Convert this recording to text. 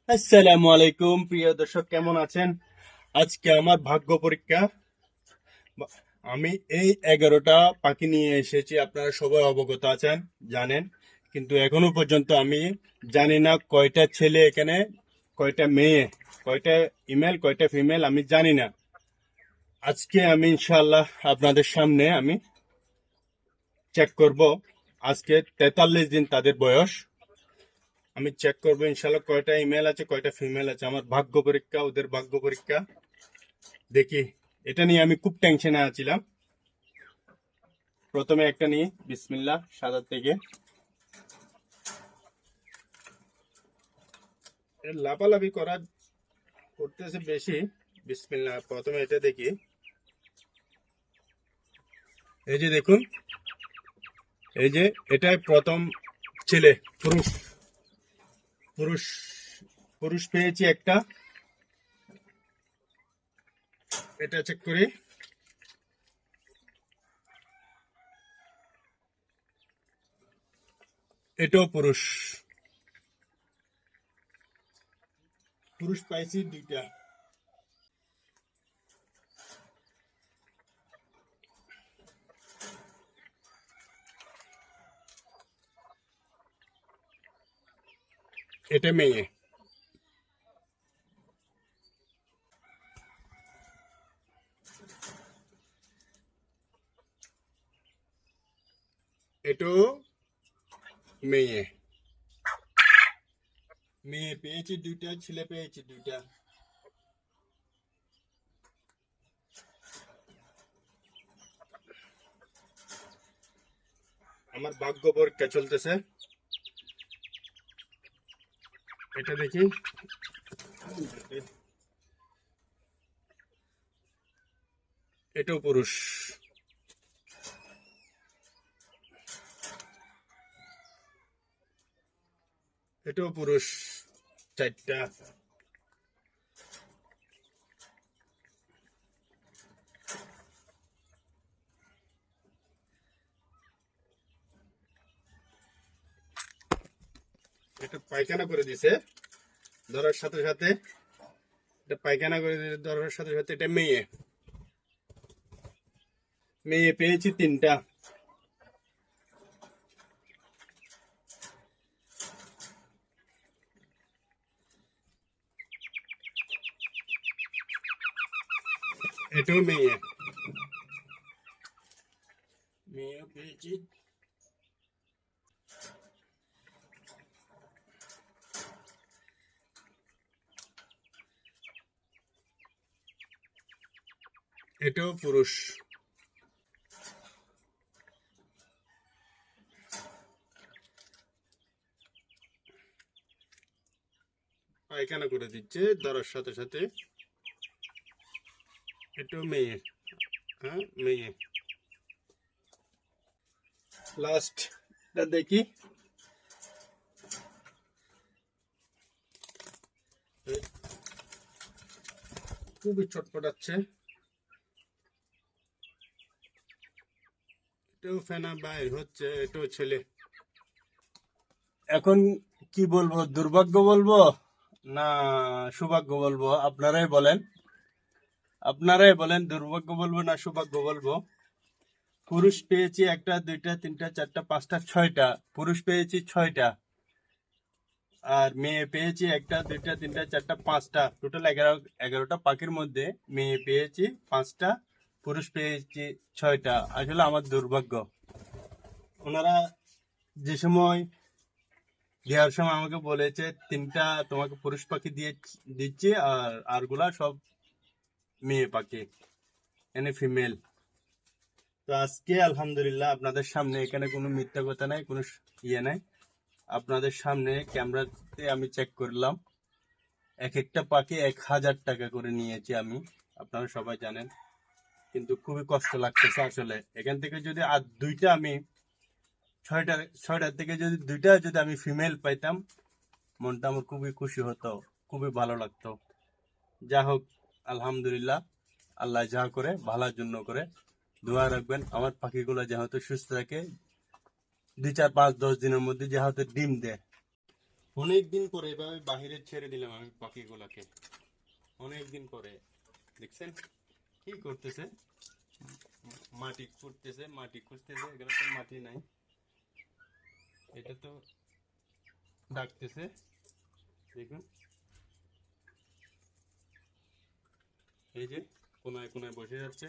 আসসালামু আলাইকুম প্রিয় দর্শক, কেমন আছেন? আজকে আমার ভাগ্য পরীক্ষা। আমি এই 11টা পাখি নিয়ে এসেছি, আপনারা সবাই অবগত আছেন, জানেন, কিন্তু এখনো পর্যন্ত আমি জানি না কয়টা ছেলে এখানে, কয়টা মেয়ে, কয়টা ইমেল, কয়টা ফিমেল, আমি জানি না। আজকে আমি ইনশাআল্লাহ আপনাদের সামনে আমি চেক করব। আজকে 43 দিন তাদের বয়স। আমি চেক করবো ইনশাল্লাহ কয়টা ইমেল আছে, কয়টা ফিমেল আছে। আমার ভাগ্য পরীক্ষা, ওদের ভাগ্য পরীক্ষা। দেখি, এটা নিয়ে আমি খুব টেনশনে আছিলাম। প্রথমে একটা নিয়ে বিসমিল্লাহ, সাদা থেকে লাফালাফি করতেছে বেশি। বিসমিল্লাহ, প্রথমে এটা দেখি। এই যে দেখুন, এই যে এটাই প্রথম ছেলে, পুরুষ। পুরুষ পুরুষ পেয়েছি একটা। এটা চেক করি। এটাও পুরুষ। পুরুষ পাইছি দুইটা। এটা মেয়ে। এটাও মেয়ে। মেয়ে পেয়েছি দুইটা, ছেলে পেয়েছি দুইটা। আমার ভাগ্য পরীক্ষা চলতেছে। এটা দেখি। এটাও পুরুষ। এটাও পুরুষ, চারটা। এটা পায়খানা করে দিছে ধরার সাথে সাথে। এটা পায়খানা করে দিছে ধরার সাথে সাথে। এটা মেয়ে। মেয়ে পেয়েছি তিনটা। এটাও মেয়ে। মেয়ে পেয়েছি। এটাও পুরুষ। পায়খানা করে দিচ্ছে ধরার সাথে সাথে। এটাও মেয়ে। হ্যাঁ, মেয়ে। লাস্ট এটা দেখি। খুবই চটপটাচ্ছে। এটাও ফেনা বাইর হচ্ছে। এটাও ছেলে। এখন কি বলবো, দুর্ভাগ্য বলবো না সৌভাগ্য বলবো? আপনারাই বলেন দুর্ভাগ্য বলবো না সৌভাগ্য বলবো। পুরুষ পেয়েছি একটা, দুইটা, তিনটা, চারটা, পাঁচটা, ছয়টা। পুরুষ পেয়েছি 6টা। আর মেয়ে পেয়েছি একটা, দুইটা, তিনটা, চারটা, পাঁচটা। টোটাল 11টা পাখির মধ্যে মেয়ে পেয়েছি 5টা, পুরুষ পেয়েছি 6টা। আসলে আমার দুর্ভাগ্য। ওনারা যে সময় দেওয়ার সময় আমাকে বলেছে 3টা তোমাকে পুরুষ পাখি দিচ্ছি, আরগুলা সব মেয়ে পাখি, এনে ফিমেল। তো আজকে আলহামদুলিল্লাহ আপনাদের সামনে, এখানে কোনো মিথ্যা কথা নাই, কোনো ইয়ে নাই, আপনাদের সামনে ক্যামেরাতে আমি চেক করলাম। এক একটা পাখি 1000 টাকা করে নিয়েছি আমি, আপনারা সবাই জানেন। কিন্তু খুবই কষ্ট লাগতেছে আসলে। এখান থেকে যদি আর দুইটা আমি, ছয়টার থেকে যদি দুইটা যদি আমি ফিমেল পাইতাম, মনটা আমার খুবই খুশি হতো, খুবই ভালো লাগতো। যা হোক, আলহামদুলিল্লাহ, আল্লাহ যা করে ভালোর জন্য করে। দোয়া রাখবেন আমার পাখিগুলো যেহেতু সুস্থ থাকে, 2, 4, 5, 10 দিনের মধ্যে যেহেতু ডিম দেয়। অনেকদিন পরে এভাবে বাহিরে ছেড়ে দিলাম আমি পাখিগুলাকে, অনেকদিন পরে। দেখছেন কি করতেছে? মাটি খুঁড়তেছে, মাটি খুঁজতেছে, এখানে তো মাটি নাই। এটা তো ডাকতেছে, দেখুন এই যে কোনায় কোনায় বসে যাচ্ছে।